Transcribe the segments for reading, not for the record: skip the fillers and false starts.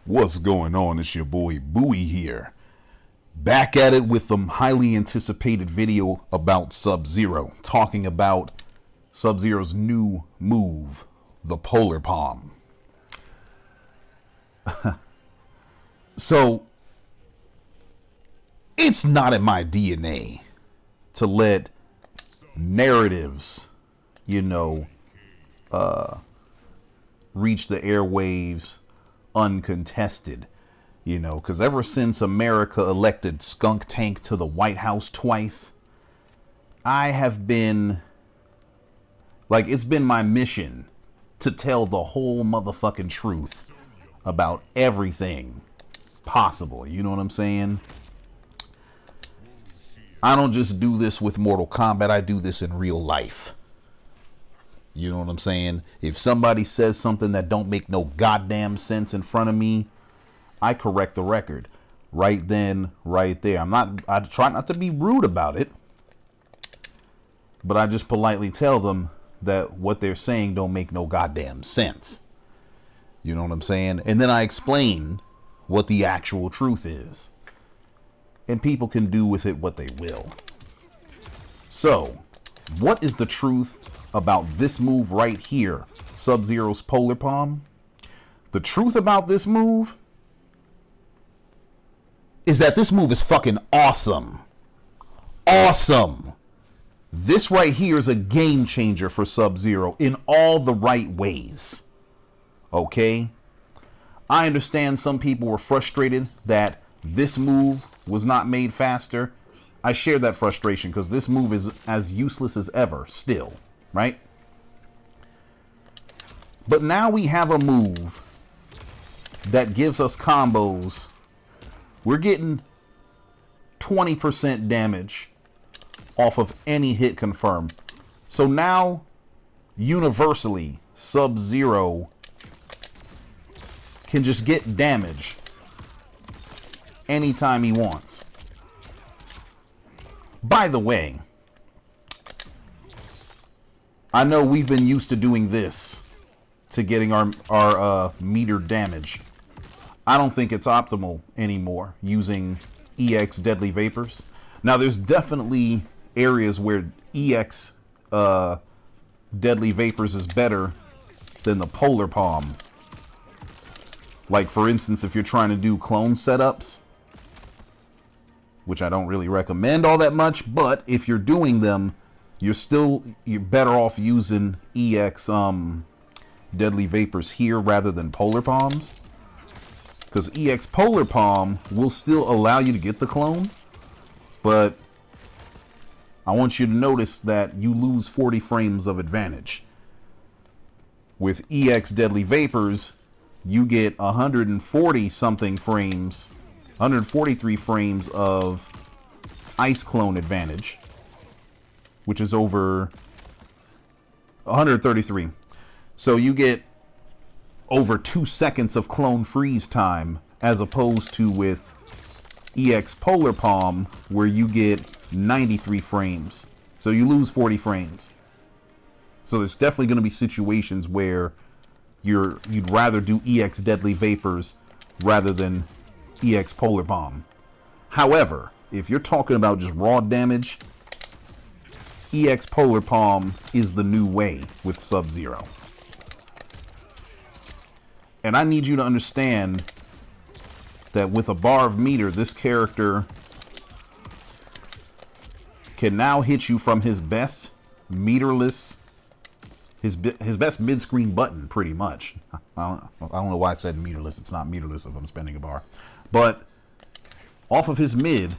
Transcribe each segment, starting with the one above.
What's going on? It's your boy Bowie here. Back at it with the highly anticipated video about Sub-Zero. Talking about Sub-Zero's new move, the Polar Palm. So, it's not in my DNA to let narratives, reach the airwaves uncontested, because ever since America elected Skunk Tank to the White House twice, I have been, it's been my mission to tell the whole motherfucking truth about everything possible. You know what I'm saying? I don't just do this with Mortal Kombat, I do this in real life. You know what I'm saying? If somebody says something that don't make no goddamn sense in front of me, I correct the record right then, right there. I try not to be rude about it, but I just politely tell them that what they're saying don't make no goddamn sense. You know what I'm saying? And then I explain what the actual truth is. And people can do with it what they will. So, what is the truth about this move right here, Sub-Zero's Polar Palm? The truth about this move is that this move is fucking awesome. Awesome. This right here is a game changer for Sub-Zero in all the right ways. Okay? I understand some people were frustrated that this move was not made faster. I share that frustration because this move is as useless as ever still. Right? But now we have a move that gives us combos. We're getting 20% damage off of any hit confirm. So now, universally, Sub-Zero can just get damage anytime he wants. By the way, I know we've been used to doing this to getting our meter damage. I don't think it's optimal anymore using EX Deadly Vapors. Now, there's definitely areas where EX Deadly Vapors is better than the Polar Palm. Like, for instance, if you're trying to do clone setups, which I don't really recommend all that much, but if you're doing them, you're better off using EX Deadly Vapors here rather than Polar Palms. Because EX Polar Palm will still allow you to get the clone, but I want you to notice that you lose 40 frames of advantage. With EX Deadly Vapors, you get 140 something frames, 143 frames of ice clone advantage, which is over 133. So you get over 2 seconds of clone freeze time, as opposed to with EX Polar Palm, where you get 93 frames. So you lose 40 frames. So there's definitely going to be situations where you'd rather do EX Deadly Vapors rather than EX Polar Palm. However, if you're talking about just raw damage, EX Polar Palm is the new way with Sub-Zero. And I need you to understand that with a bar of meter, this character can now hit you from his best meterless, his best mid-screen button, pretty much. I don't know why I said meterless. It's not meterless if I'm spinning a bar. But off of his mid,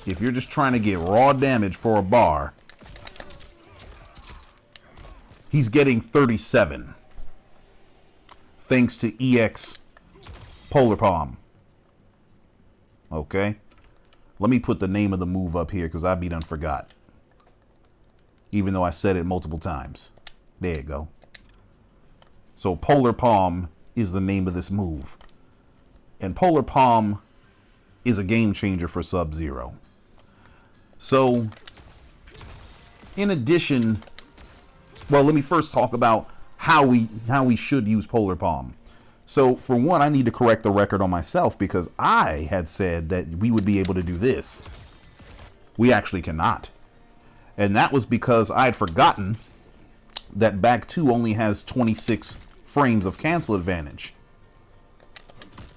if you're just trying to get raw damage for a bar, he's getting 37. Thanks to EX Polar Palm. Okay? Let me put the name of the move up here because I be done forgot. Even though I said it multiple times. There you go. So Polar Palm is the name of this move. And Polar Palm is a game changer for Sub-Zero. So, in addition, well, let me first talk about how we should use Polar Palm. So for one, I need to correct the record on myself because I had said that we would be able to do this. We actually cannot. And that was because I had forgotten that back 2 only has 26 frames of cancel advantage.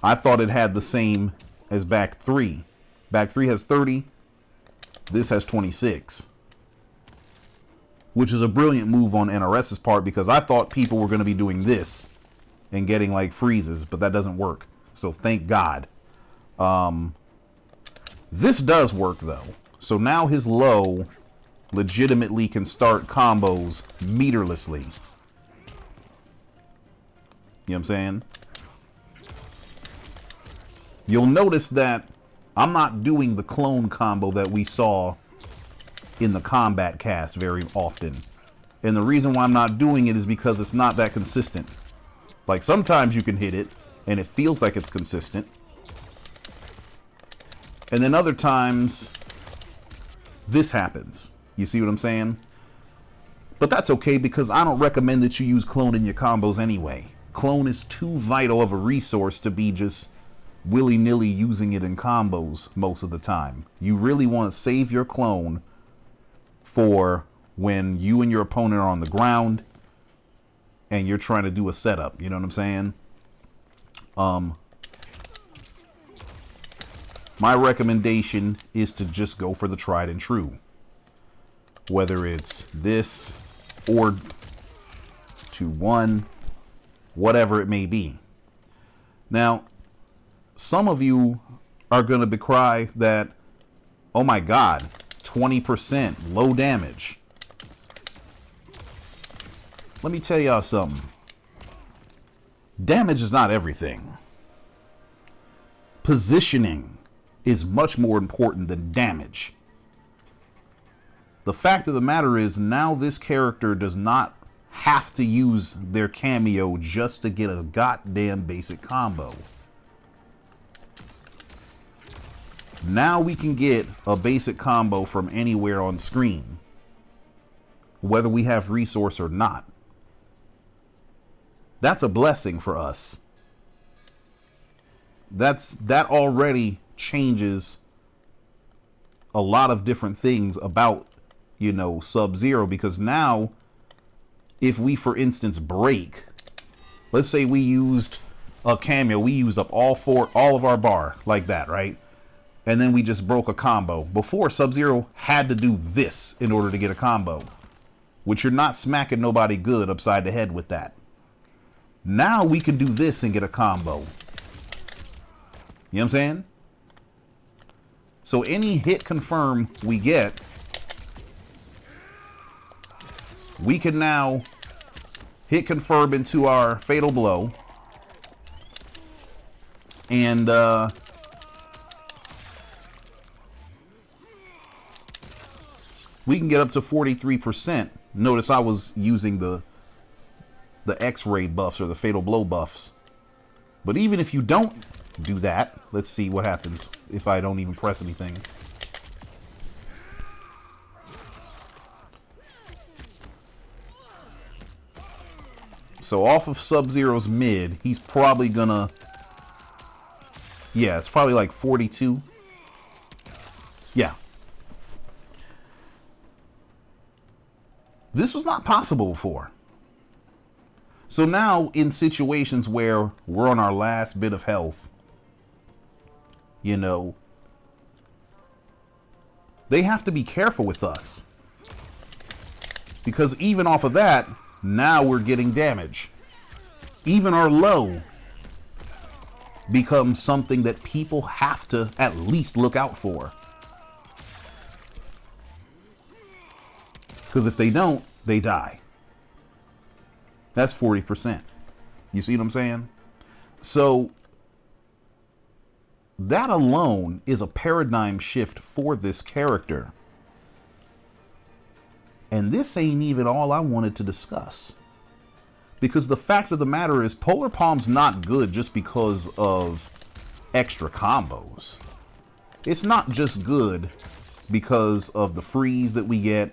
I thought it had the same as back 3. Back 3 has 30. This has 26. Which is a brilliant move on NRS's part because I thought people were going to be doing this and getting like freezes, but that doesn't work. So thank God. This does work though. So now his low legitimately can start combos meterlessly. You know what I'm saying? You'll notice that I'm not doing the clone combo that we saw in the combat cast very often. And the reason why I'm not doing it is because it's not that consistent. Like sometimes you can hit it and it feels like it's consistent. And then other times this happens. You see what I'm saying? But that's okay because I don't recommend that you use clone in your combos anyway. Clone is too vital of a resource to be just willy-nilly using it in combos most of the time. You really want to save your clone for when you and your opponent are on the ground and you're trying to do a setup. You know what I'm saying? My recommendation is to just go for the tried and true. Whether it's this or 2-1, whatever it may be. Now, some of you are going to decry that, oh my God, 20% low damage. Let me tell y'all something. Damage is not everything. Positioning is much more important than damage. The fact of the matter is now this character does not have to use their cameo just to get a goddamn basic combo. Now we can get a basic combo from anywhere on screen, whether we have resource or not. That's a blessing for us. That already changes a lot of different things about, you know, Sub-Zero, because now if we, for instance, break, let's say we used a cameo, we used up all of our bar like that, right? And then we just broke a combo. Before, Sub-Zero had to do this in order to get a combo, which you're not smacking nobody good upside the head with that. Now we can do this and get a combo. You know what I'm saying? So any hit confirm we get, we can now hit confirm into our fatal blow. And we can get up to 43%. Notice I was using the X-ray buffs or the fatal blow buffs. But even if you don't do that, let's see what happens if I don't even press anything. So off of Sub-Zero's mid, he's probably gonna, yeah, it's probably like 42. Yeah. This was not possible before. So now in situations where we're on our last bit of health, you know, they have to be careful with us. Because even off of that, now we're getting damage. Even our low becomes something that people have to at least look out for. Because if they don't, they die. That's 40%. You see what I'm saying? So that alone is a paradigm shift for this character. And this ain't even all I wanted to discuss. Because the fact of the matter is Polar Palm's not good just because of extra combos. It's not just good because of the freeze that we get,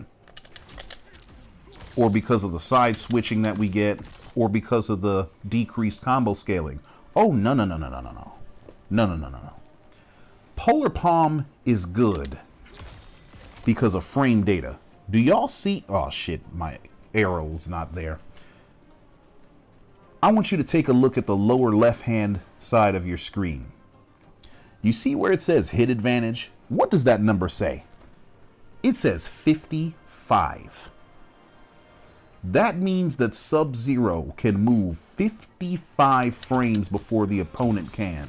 or because of the side switching that we get. or because of the decreased combo scaling. Oh, no, no, no, no, no, no, no. No, no, no, no, no. Polar Palm is good because of frame data. Do y'all see? Oh, shit, my arrow's not there. I want you to take a look at the lower left-hand side of your screen. You see where it says hit advantage? What does that number say? It says 55. That means that Sub-Zero can move 55 frames before the opponent can.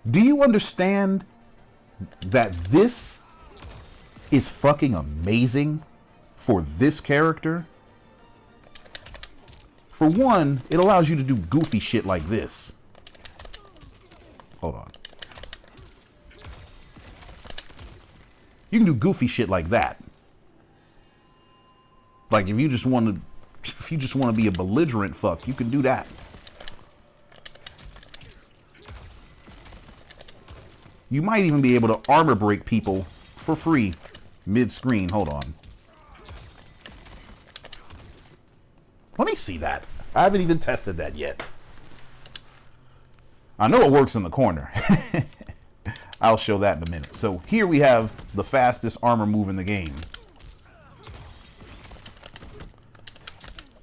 Do you understand that this is fucking amazing for this character? For one, it allows you to do goofy shit like this. Hold on. You can do goofy shit like that. Like if you just want to be a belligerent fuck, you can do that. You might even be able to armor break people for free mid-screen. Hold on. Let me see that. I haven't even tested that yet. I know it works in the corner. I'll show that in a minute. So here we have the fastest armor move in the game.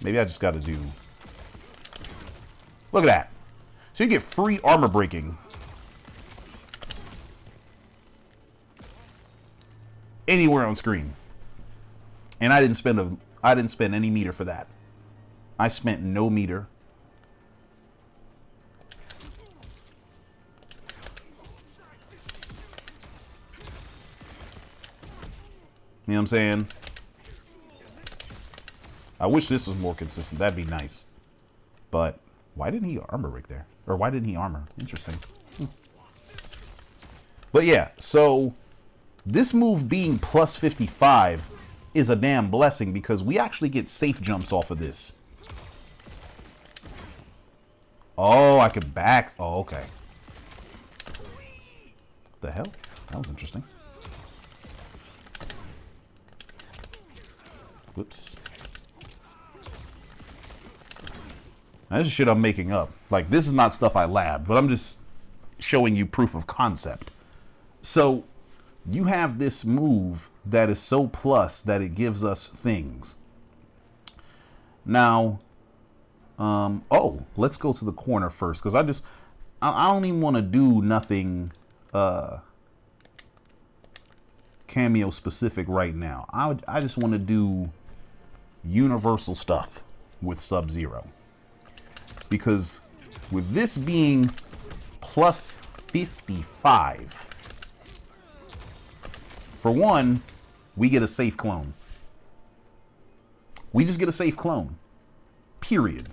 Maybe I just got to do... Look at that. So you get free armor breaking anywhere on screen. And I didn't spend any meter for that. I spent no meter. You know what I'm saying? I wish this was more consistent. That'd be nice. But why didn't he armor right there? Or why didn't he armor? Interesting. But yeah, so this move being plus 55 is a damn blessing because we actually get safe jumps off of this. Oh, I could back. Oh, okay. The hell? That was interesting. Whoops. Now, this is shit I'm making up. Like, this is not stuff I labbed, but I'm just showing you proof of concept. So, you have this move that is so plus that it gives us things. Now, oh, let's go to the corner first, because I don't even want to do nothing Cameo specific right now. I just want to do universal stuff with Sub-Zero. Because with this being plus 55, for one, we get a safe clone. We just get a safe clone. Period.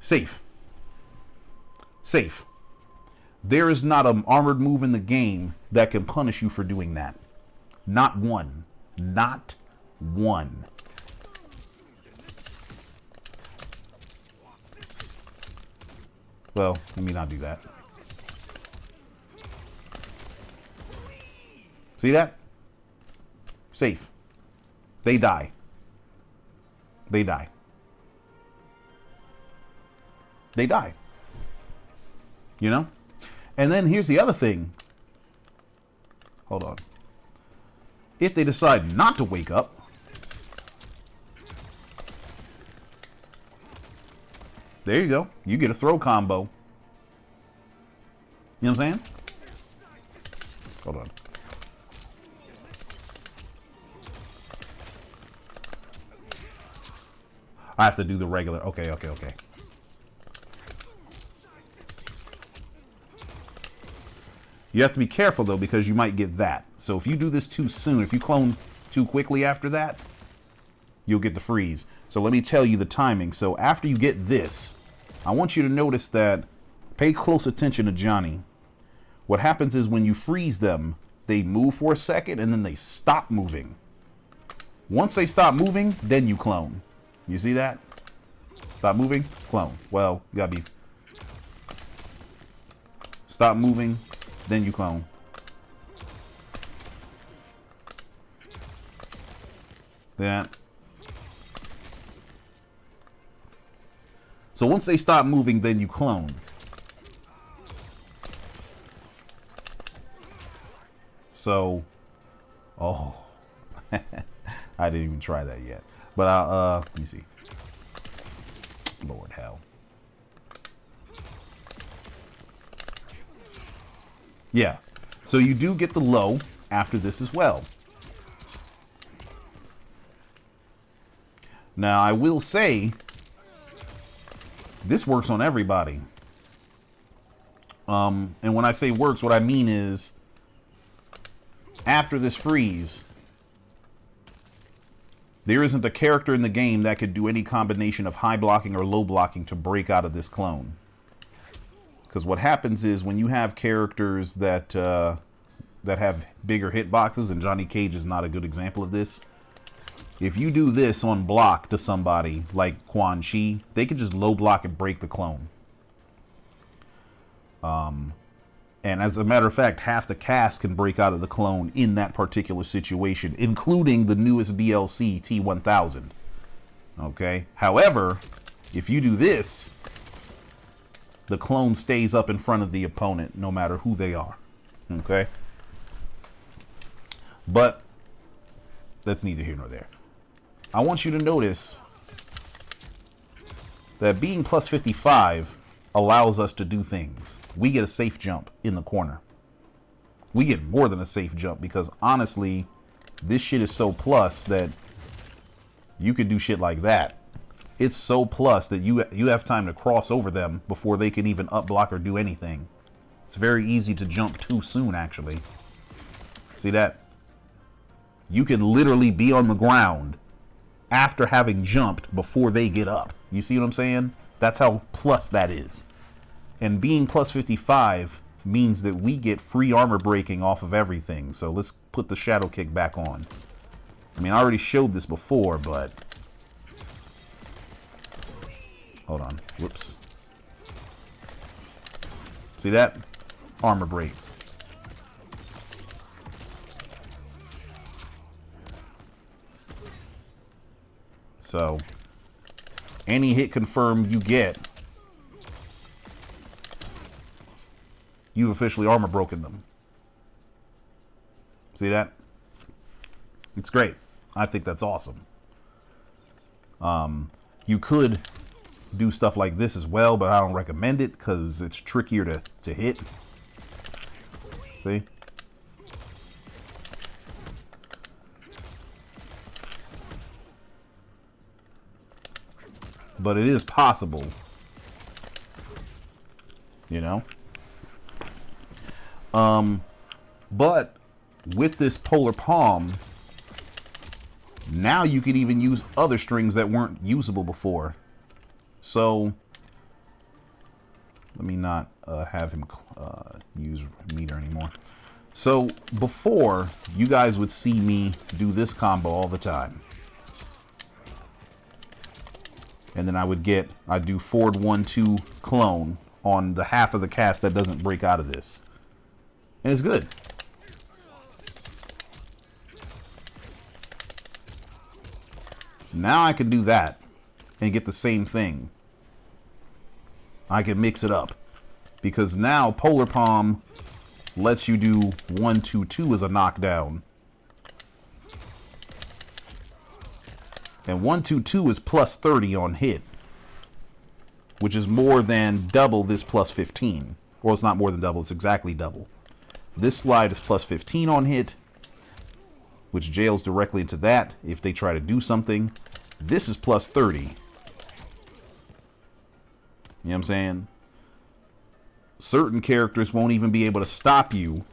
Safe. Safe. There is not an armored move in the game that can punish you for doing that. Not one. Not one. Well, let me not do that. See that? Safe. They die. They die. They die. You know? And then here's the other thing. Hold on. If they decide not to wake up, there you go. You get a throw combo. You know what I'm saying? Hold on. I have to do the regular. Okay. You have to be careful, though, because you might get that. So if you do this too soon, if you clone too quickly after that, you'll get the freeze. So let me tell you the timing. So after you get this, I want you to notice that, pay close attention to Johnny. What happens is when you freeze them, they move for a second and then they stop moving. Once they stop moving, then you clone. You see that? Stop moving, clone. Well, you gotta be... Stop moving, then you clone. That. So once they stop moving, then you clone. So, oh, I didn't even try that yet. But let me see. Lord hell. Yeah. So you do get the low after this as well. Now I will say, this works on everybody. And when I say works, what I mean is, after this freeze, there isn't a character in the game that could do any combination of high blocking or low blocking to break out of this clone. Because what happens is when you have characters that that have bigger hitboxes, and Johnny Cage is not a good example of this. If you do this on block to somebody like Quan Chi, they can just low block and break the clone. And as a matter of fact, half the cast can break out of the clone in that particular situation, including the newest DLC, T-1000. Okay? However, if you do this, the clone stays up in front of the opponent, no matter who they are. Okay? But that's neither here nor there. I want you to notice that being plus 55 allows us to do things. We get a safe jump in the corner. We get more than a safe jump because honestly, this shit is so plus that you could do shit like that. It's so plus that you have time to cross over them before they can even up block or do anything. It's very easy to jump too soon, actually. See that? You can literally be on the ground after having jumped before they get up. You see what I'm saying? That's how plus that is. And being plus 55 means that we get free armor breaking off of everything. So let's put the shadow kick back on. I mean, I already showed this before, but... Hold on. Whoops. See that? Armor break. So, any hit confirmed you get, you've officially armor broken them. See that? It's great. I think that's awesome. You could do stuff like this as well, but I don't recommend it because it's trickier to hit. See? But it is possible. You know? But with this polar palm, now you could even use other strings that weren't usable before. So let me not have him use meter anymore. So before, you guys would see me do this combo all the time. And then I'd do forward 1-2 clone on the half of the cast that doesn't break out of this. And it's good. Now I can do that and get the same thing. I can mix it up. Because now Polar Palm lets you do 1-2-2 as a knockdown. And 1-2-2 is plus 30 on hit. Which is more than double this plus 15. Well, it's not more than double, it's exactly double. This slide is plus 15 on hit, which jails directly into that if they try to do something. This is plus 30. You know what I'm saying? Certain characters won't even be able to stop you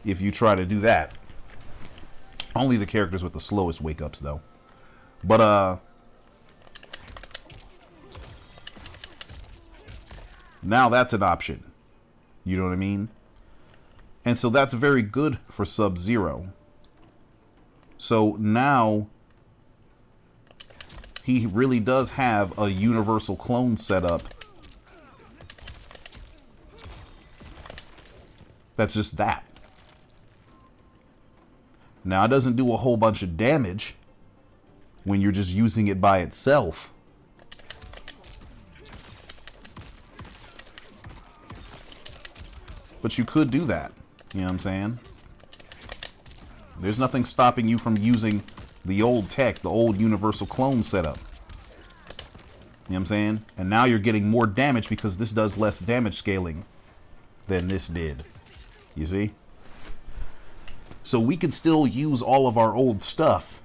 if you try to do that. Only the characters with the slowest wake-ups, though. But, now that's an option. You know what I mean? And so that's very good for Sub-Zero. So now he really does have a universal clone setup. That's just that. Now, it doesn't do a whole bunch of damage when you're just using it by itself. But you could do that. You know what I'm saying? There's nothing stopping you from using the old tech, the old universal clone setup. You know what I'm saying? And now you're getting more damage because this does less damage scaling than this did. You see? So we could still use all of our old stuff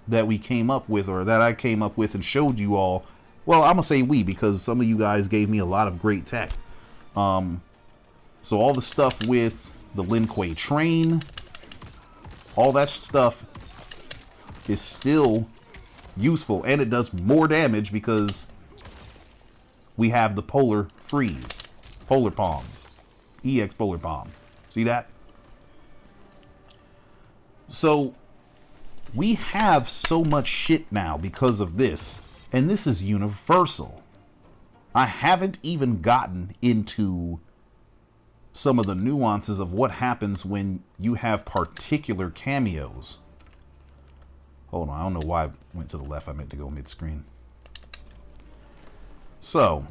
that we came up with, or that I came up with and showed you all. Well, I'm going to say we, because some of you guys gave me a lot of great tech. So all the stuff with the Lin Kuei train, all that stuff is still useful, and it does more damage because we have the polar freeze, polar palm, EX polar palm. See that? So we have so much shit now because of this, and this is universal. I haven't even gotten into some of the nuances of what happens when you have particular cameos. Hold on, I don't know why I went to the left. I meant to go mid-screen. So,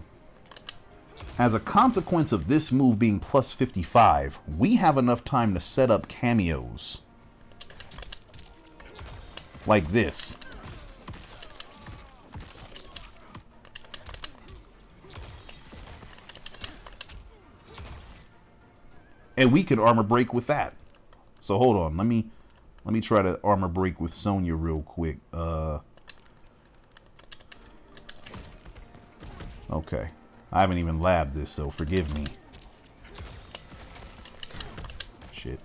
as a consequence of this move being plus 55, we have enough time to set up cameos like this. And we could armor break with that. So hold on, let me try to armor break with Sonya real quick. Okay. I haven't even labbed this, so forgive me. Shit.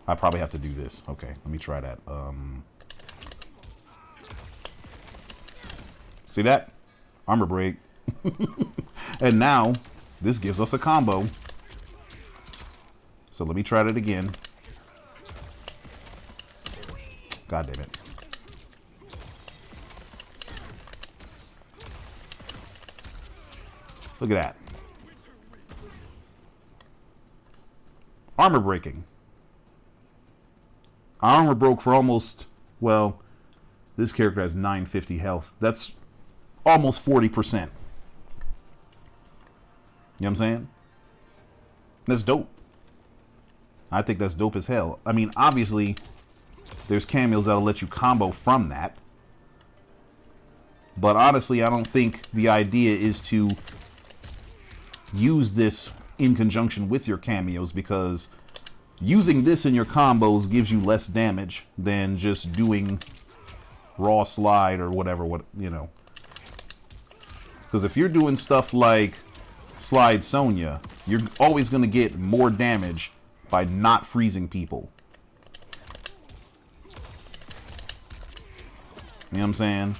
I probably have to do this. Okay, let me try that. See that? Armor break. And now, this gives us a combo. So let me try that again. God damn it. Look at that. Armor breaking. Armor broke for almost, well, this character has 950 health. That's almost 40%. You know what I'm saying? That's dope. I think that's dope as hell. I mean, obviously, there's cameos that'll let you combo from that. But honestly, I don't think the idea is to use this in conjunction with your cameos, because using this in your combos gives you less damage than just doing raw slide or whatever, you know. Because if you're doing stuff like slide Sonya, you're always going to get more damage by not freezing people. You know what I'm saying?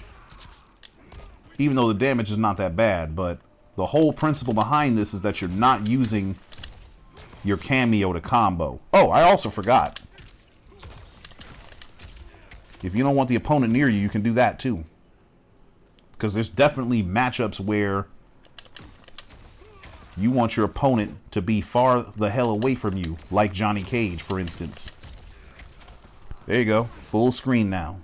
Even though the damage is not that bad, but the whole principle behind this is that you're not using your cameo to combo. Oh, I also forgot. If you don't want the opponent near you, you can do that too. Because there's definitely matchups where you want your opponent to be far the hell away from you, like Johnny Cage, for instance. There you go. Full screen now.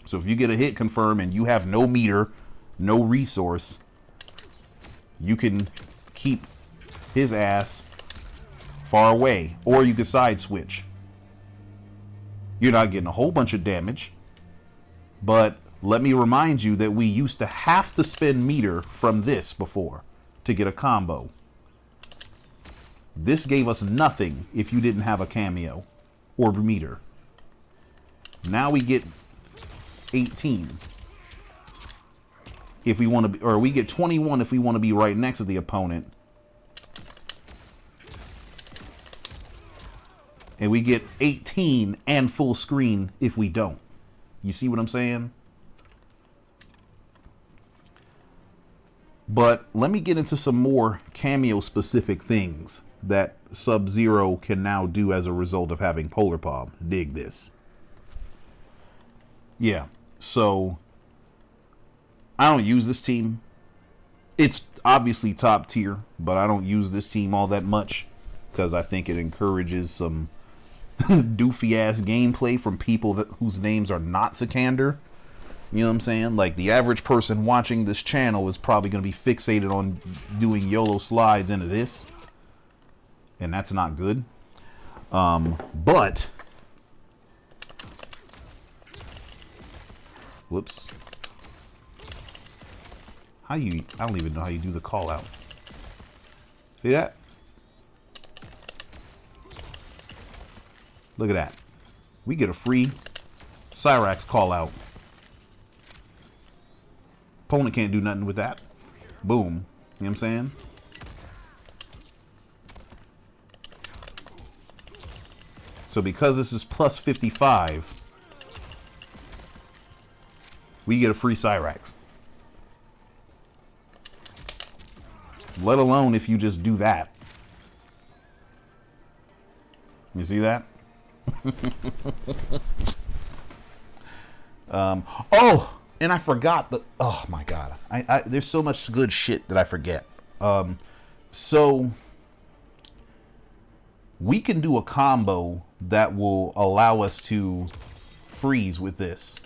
So if you get a hit confirm and you have no meter, no resource, you can keep his ass far away, or you can side switch. You're not getting a whole bunch of damage, but let me remind you that we used to have to spend meter from this before to get a combo. This gave us nothing if you didn't have a cameo or meter. Now we get 18 if we want to be, or we get 21 if we want to be right next to the opponent. And we get 18 and full screen if we don't. You see what I'm saying? But let me get into some more cameo specific things that Sub-Zero can now do as a result of having Polar Palm. Dig this. Yeah, so I don't use this team. It's obviously top tier, but I don't use this team all that much. because I think it encourages some doofy ass gameplay from people whose names are not Sektor. You know what I'm saying? Like, the average person watching this channel is probably going to be fixated on doing YOLO slides into this, and that's not good. But whoops. I don't even know how you do the call out. See that? Look at that. We get a free Cyrax call out. Opponent can't do nothing with that. Boom. You know what I'm saying? So because this is plus 55, we get a free Cyrax. Let alone if you just do that. You see that? Oh, and I forgot the. Oh my god! There's so much good shit that I forget. So we can do a combo that will allow us to freeze with this.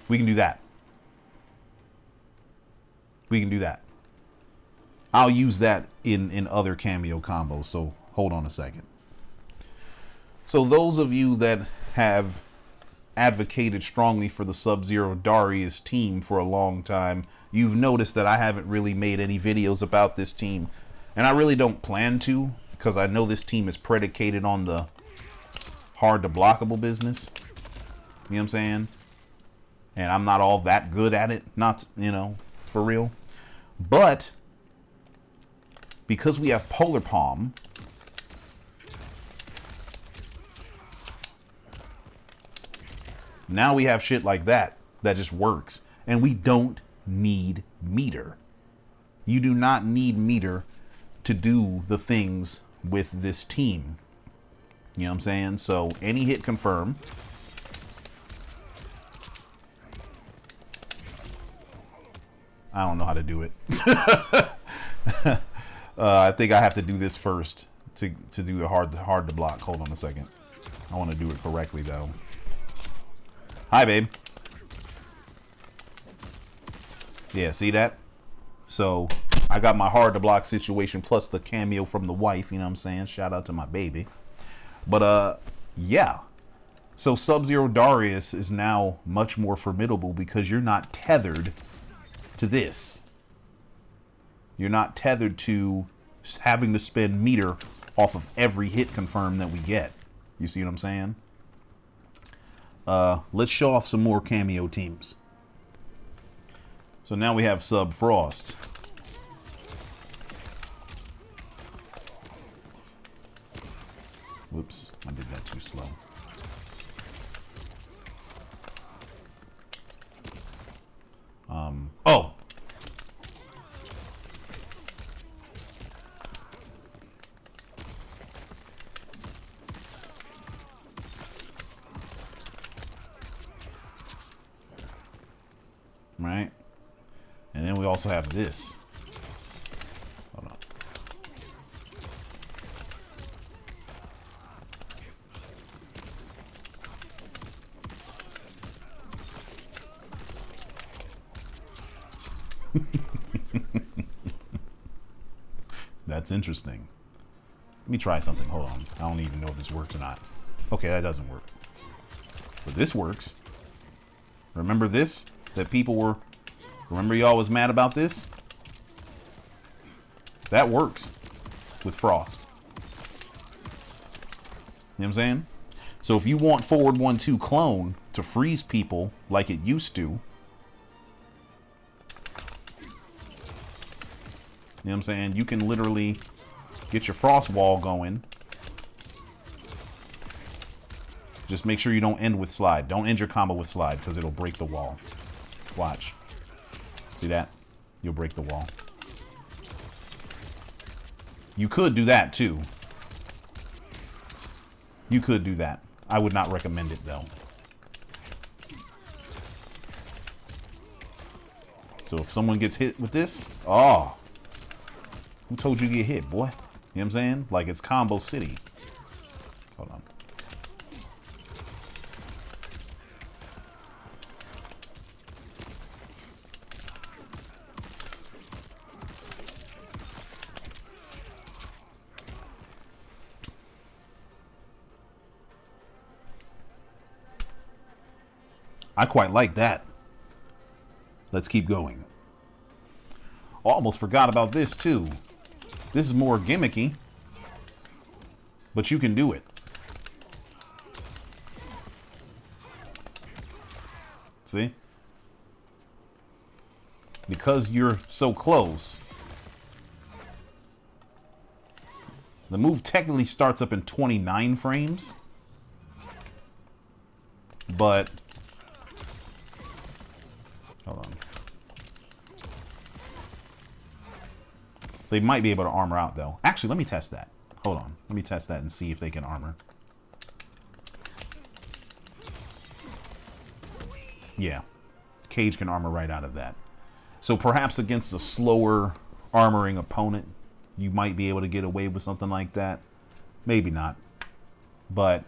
We can do that. We can do that. I'll use that in other Cameo combos, so hold on a second. So those of you that have advocated strongly for the Sub-Zero Darius team for a long time, you've noticed that I haven't really made any videos about this team. And I really don't plan to, because I know this team is predicated on the hard to blockable business. You know what I'm saying? And I'm not all that good at it, not, you know, for real. But because we have Polar Palm, now we have shit like that just works. And we don't need meter. You do not need meter to do the things with this team. You know what I'm saying? So any hit confirm. I don't know how to do it. I think I have to do this first to do the hard to block. Hold on a second. I want to do it correctly though. Hi, babe. Yeah, see that? So I got my hard to block situation plus the cameo from the wife. You know what I'm saying? Shout out to my baby. But yeah. So Sub-Zero Darius is now much more formidable because you're not tethered to this. You're not tethered to having to spend meter off of every hit confirm that we get. You see what I'm saying? Let's show off some more Cameo teams. So now we have Sub Frost. Whoops, I did that too slow. Oh! Right? And then we also have this. Hold on. That's interesting. Let me try something. Hold on. I don't even know if this works or not. Okay, that doesn't work. But this works. Remember this? That people were... Remember y'all was mad about this? That works with Frost. You know what I'm saying? So if you want forward 1-2 clone to freeze people like it used to, you know what I'm saying? You can literally get your Frost wall going. Just make sure you don't end with slide. Don't end your combo with slide because it'll break the wall. Watch. See that? You'll break the wall. You could do that too. You could do that. I would not recommend it though. So if someone gets hit with this, oh. Who told you to get hit, boy? You know what I'm saying? Like, it's Combo City. Hold on. I quite like that. Let's keep going. Almost forgot about this too. This is more gimmicky, but you can do it. See? Because you're so close. The move technically starts up in 29 frames, but hold on. They might be able to armor out, though. Actually, let me test that. Hold on. Let me test that and see if they can armor. Yeah. Cage can armor right out of that. So perhaps against a slower armoring opponent, you might be able to get away with something like that. Maybe not. But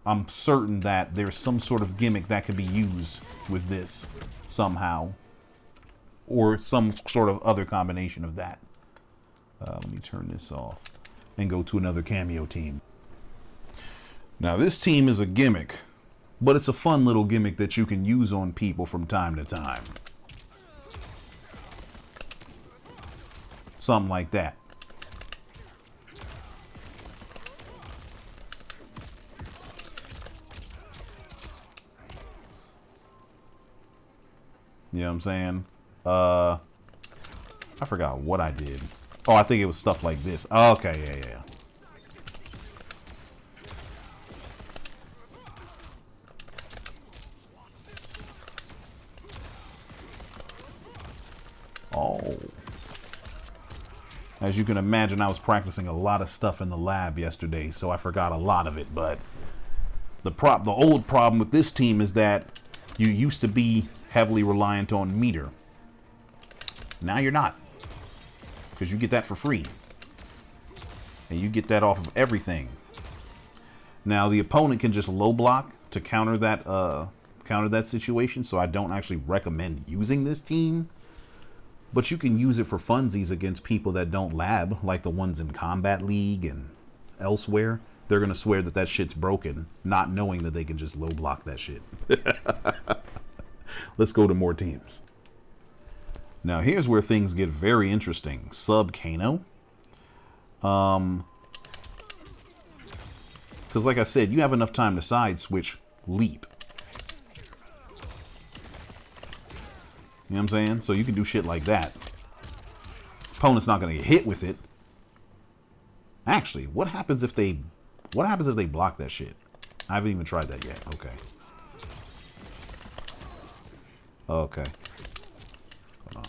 I'm certain that there's some sort of gimmick that could be used with this somehow. Or some sort of other combination of that. Let me turn this off and go to another Cameo team. Now this team is a gimmick, but it's a fun little gimmick that you can use on people from time to time. Something like that. You know what I'm saying? I forgot what I did. Oh, I think it was stuff like this. Okay, yeah. Oh. As you can imagine, I was practicing a lot of stuff in the lab yesterday, so I forgot a lot of it, but the old problem with this team is that you used to be heavily reliant on meter. Now you're not, because you get that for free, and you get that off of everything. Now the opponent can just low block to counter that situation, so I don't actually recommend using this team, but you can use it for funsies against people that don't lab, like the ones in Combat League and elsewhere. They're gonna swear that that shit's broken, not knowing that they can just low block that shit. Let's go to more teams. Now here's where things get very interesting. Sub Kano. Because like I said, you have enough time to side switch leap. You know what I'm saying? So you can do shit like that. Opponent's not going to get hit with it. Actually, what happens if they block that shit? I haven't even tried that yet. Okay. Okay. Hold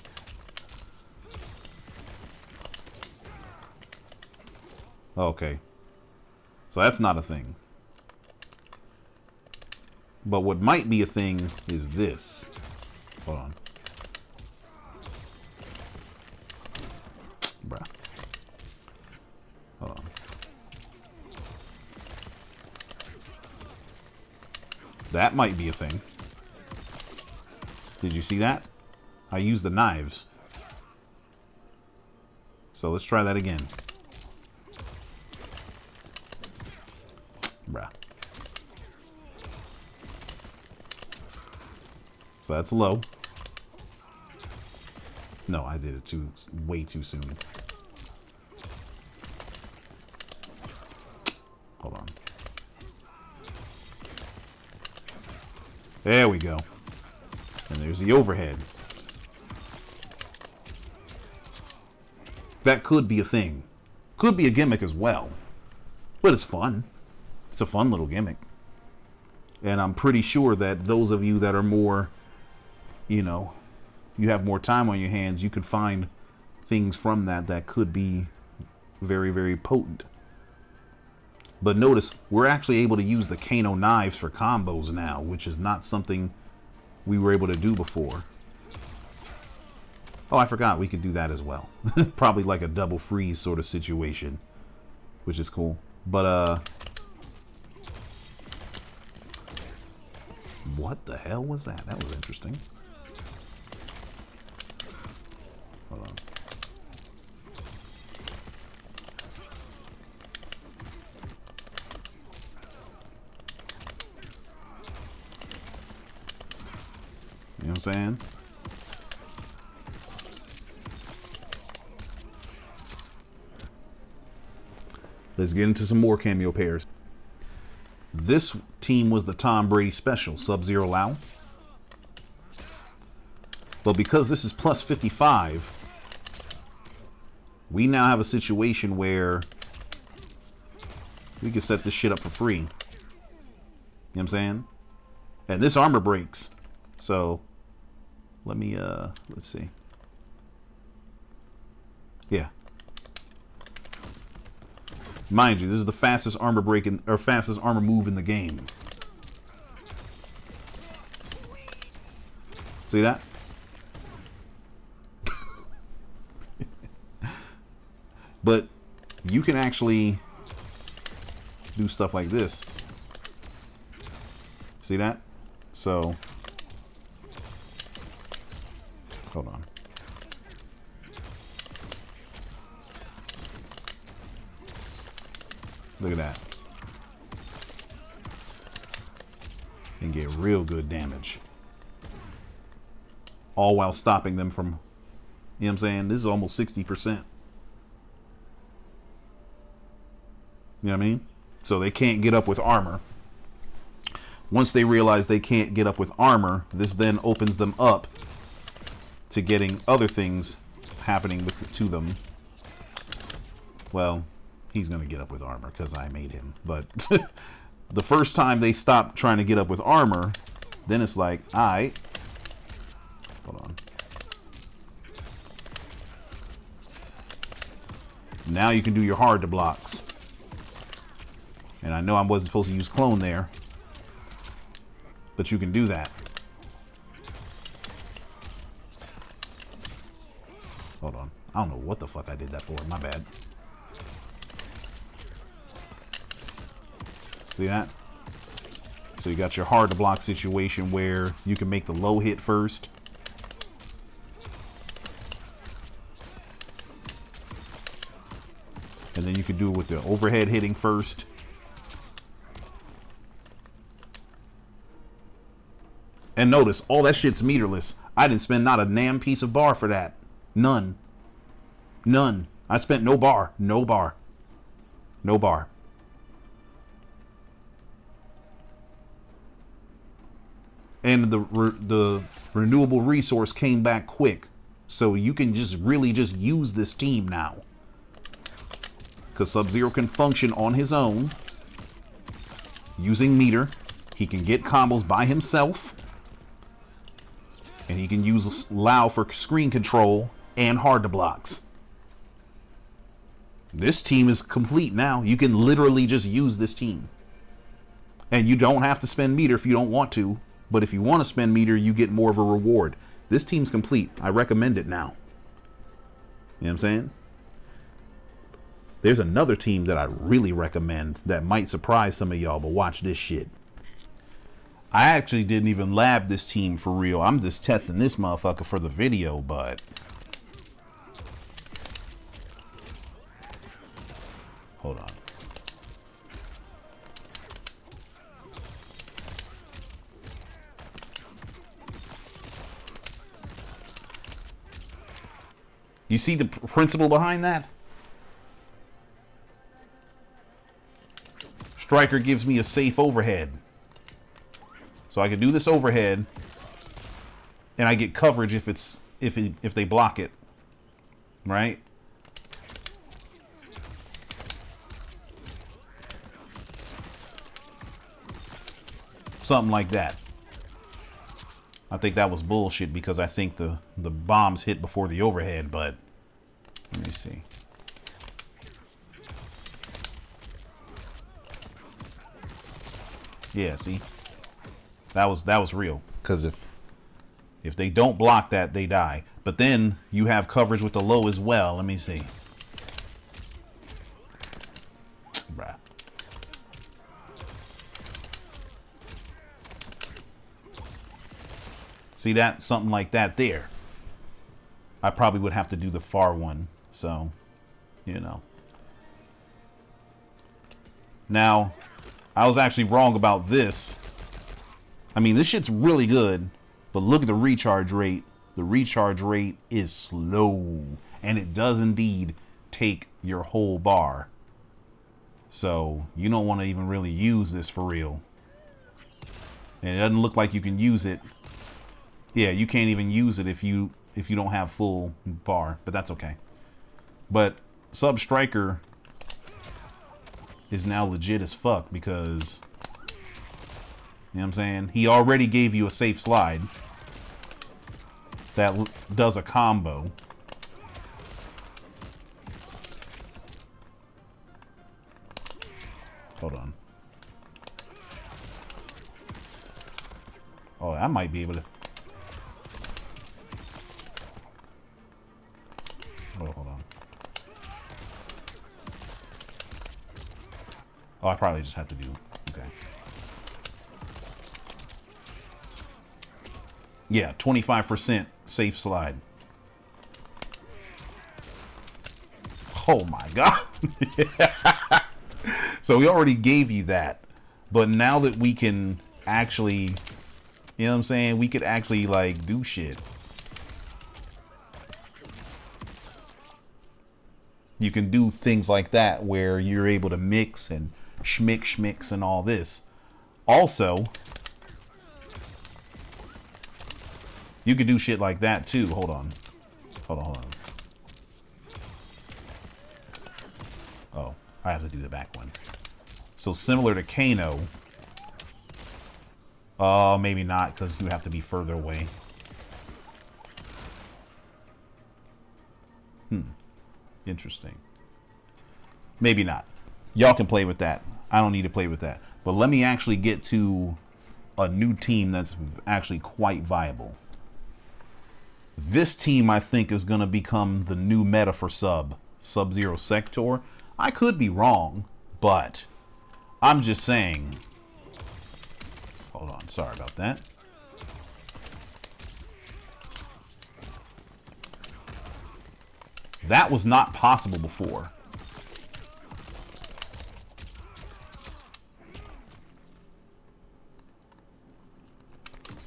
on. Okay. So that's not a thing. But what might be a thing is this. Hold on. Bruh. Hold on. That might be a thing. Did you see that? I used the knives. So let's try that again. Bruh. So that's low. No, I did it way too soon. Hold on. There we go. And there's the overhead. That could be a thing. Could be a gimmick as well. But it's fun. It's a fun little gimmick. And I'm pretty sure that those of you that are more, you know, you have more time on your hands, you could find things from that could be very, very potent. But notice, we're actually able to use the Kano knives for combos now, which is not something we were able to do before. Oh, I forgot we could do that as well. Probably like a double freeze sort of situation, which is cool. But what the hell was that? That was interesting. Hold on. You know what I'm saying? Let's get into some more cameo pairs. This team was the Tom Brady special, Sub-Zero Lao. But because this is plus 55, we now have a situation where we can set this shit up for free. You know what I'm saying? And this armor breaks. So let me let's see. Yeah. Mind you, this is the fastest armor break or fastest armor move in the game. See that? But you can actually do stuff like this. See that? So hold on. Look at that. And get real good damage. All while stopping them from, you know what I'm saying? This is almost 60%. You know what I mean? So they can't get up with armor. Once they realize they can't get up with armor, this then opens them up to getting other things happening to them. Well, he's going to get up with armor because I made him. But the first time they stop trying to get up with armor, then it's like, all right. Hold on. Now you can do your hard to blocks. And I know I wasn't supposed to use clone there, but you can do that. Hold on. I don't know what the fuck I did that for. My bad. See that? So you got your hard to block situation where you can make the low hit first. And then you can do it with the overhead hitting first. And notice, all that shit's meterless. I didn't spend not a damn piece of bar for that. None. None. I spent no bar. No bar. No bar. And the renewable resource came back quick. So you can just really just use this team now. Because Sub-Zero can function on his own. Using meter. He can get combos by himself. And he can use Lao for screen control and hard to blocks. This team is complete now. You can literally just use this team. And you don't have to spend meter if you don't want to. But if you want to spend meter, you get more of a reward. This team's complete. I recommend it now. You know what I'm saying? There's another team that I really recommend that might surprise some of y'all, but watch this shit. I actually didn't even lab this team for real. I'm just testing this motherfucker for the video, but hold on. You see the principle behind that? Stryker gives me a safe overhead. So I can do this overhead, and I get coverage if they block it, right? Something like that. I think that was bullshit because I think the bombs hit before the overhead, but let me see. Yeah, see? That was real. Because if If they don't block that, they die. But then you have coverage with the low as well. Let me see. Bruh. See that? Something like that there. I probably would have to do the far one. So, you know. Now, I was actually wrong about this. I mean, this shit's really good. But look at the recharge rate. The recharge rate is slow. And it does indeed take your whole bar. So, you don't want to even really use this for real. And it doesn't look like you can use it. Yeah, you can't even use it if you don't have full bar, but that's okay. But Sub Stryker is now legit as fuck because, you know what I'm saying? He already gave you a safe slide that does a combo. Hold on. Oh, I might be able to. Oh, hold on. Oh, I probably just have to do. Okay. Yeah, 25% safe slide. Oh my god. So we already gave you that. But now that we can actually, you know what I'm saying? We could actually like do shit. You can do things like that where you're able to mix and schmix and all this. Also, you could do shit like that too. Hold on. Hold on. Oh, I have to do the back one. So similar to Kano. Maybe not because you have to be further away. Interesting. Maybe not. Y'all can play with that. I don't need to play with that. But let me actually get to a new team that's actually quite viable. This team, I think, is going to become the new meta for Sub-Zero Sektor. I could be wrong, but I'm just saying. Hold on. Sorry about that. That was not possible before.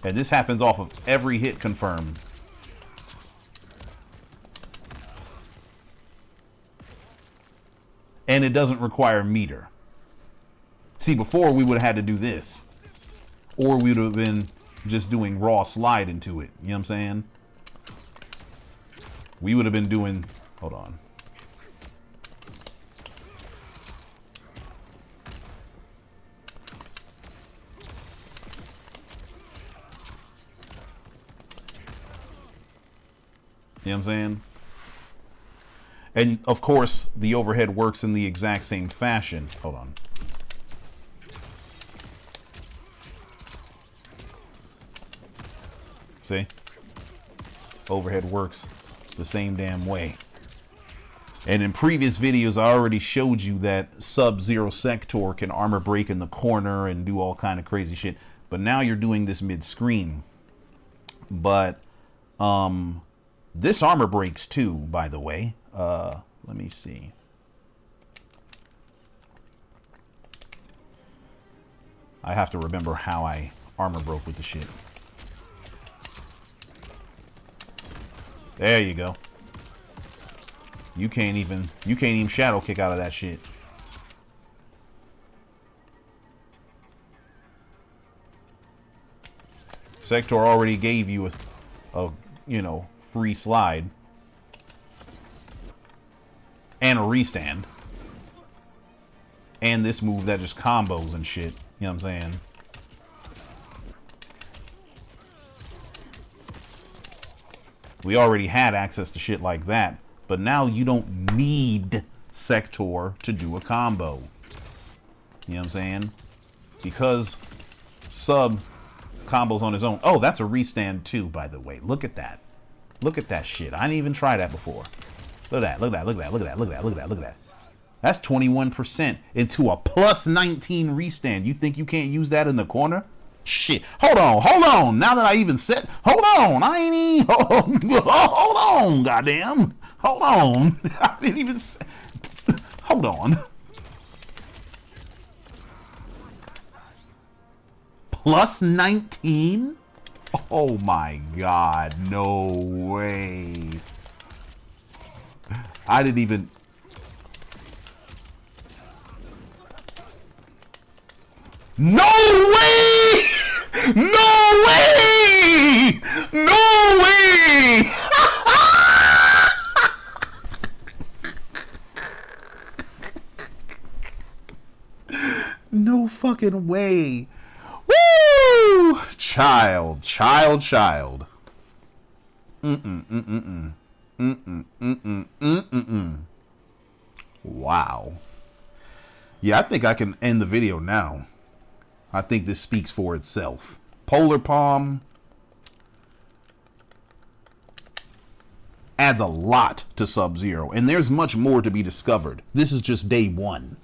And this happens off of every hit confirmed. And it doesn't require meter. See, before we would have had to do this. Or we would have been just doing raw slide into it. You know what I'm saying? We would have been doing... Hold on. You know what I'm saying? And of course, the overhead works in the exact same fashion. Hold on. See? Overhead works the same damn way. And in previous videos, I already showed you that Sub-Zero Sektor can armor break in the corner and do all kind of crazy shit. But now you're doing this mid-screen. But this armor breaks too, by the way. Let me see. I have to remember how I armor broke with the shit. There you go. You can't even shadow kick out of that shit. Sektor already gave you a you know, free slide and a restand. And this move that just combos and shit. You know what I'm saying? We already had access to shit like that. But now you don't need Sektor to do a combo. You know what I'm saying? Because Sub combos on his own. Oh, that's a restand too, by the way. Look at that. Look at that shit. I didn't even try that before. Look at that. Look at that. Look at that. Look at that. Look at that. Look at that. Look at that. That's 21% into a plus 19 restand. You think you can't use that in the corner? Shit. Hold on. Hold on. Now that I even said, hold on. I ain't even, hold on. Goddamn. Hold on. I didn't even say, hold on. Plus 19? Oh my God. No way. I didn't even. No way! No way! No way! No fucking way. Woo! Child. Wow. Yeah, I think I can end the video now. I think this speaks for itself. Polar Palm adds a lot to Sub-Zero, and there's much more to be discovered. This is just day one.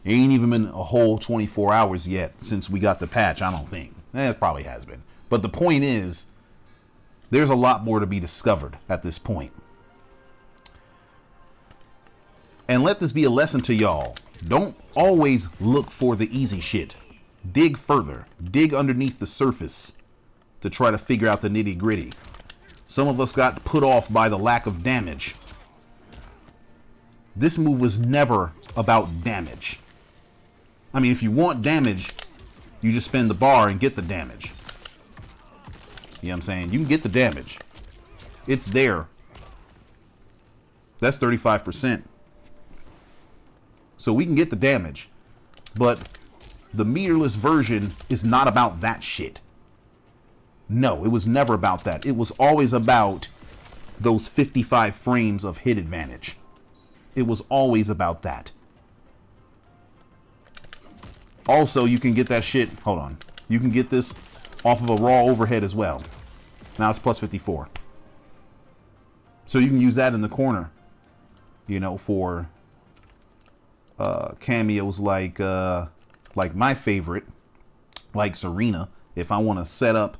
It ain't even been a whole 24 hours yet since we got the patch, I don't think. It probably has been. But the point is, there's a lot more to be discovered at this point. And let this be a lesson to y'all. Don't always look for the easy shit. Dig further. Dig underneath the surface to try to figure out the nitty gritty. Some of us got put off by the lack of damage. This move was never about damage. I mean, if you want damage, you just spend the bar and get the damage. You know what I'm saying? You can get the damage. It's there. That's 35%. So we can get the damage. But the meterless version is not about that shit. No, it was never about that. It was always about those 55 frames of hit advantage. It was always about that. Also, you can get that shit. Hold on. You can get this off of a raw overhead as well. Now it's plus 54. So you can use that in the corner, you know, for cameos like my favorite, like Serena. If I want to set up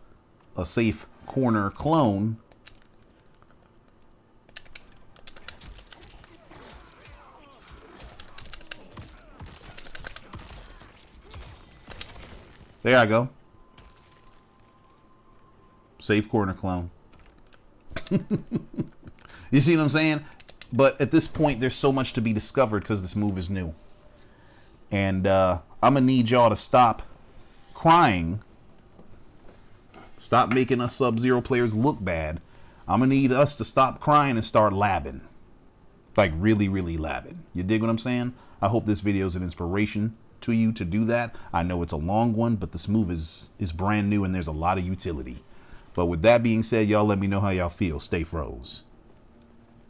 a safe corner clone, there I go. Safe corner clone. You see what I'm saying? But at this point, there's so much to be discovered because this move is new. And I'm going to need y'all to stop crying. Stop making us Sub-Zero players look bad. I'm going to need us to stop crying and start labbing. Like really, really labbing. You dig what I'm saying? I hope this video is an inspiration to you to do that. I know it's a long one, but this move is brand new and there's a lot of utility. But with that being said, y'all let me know how y'all feel. Stay froze.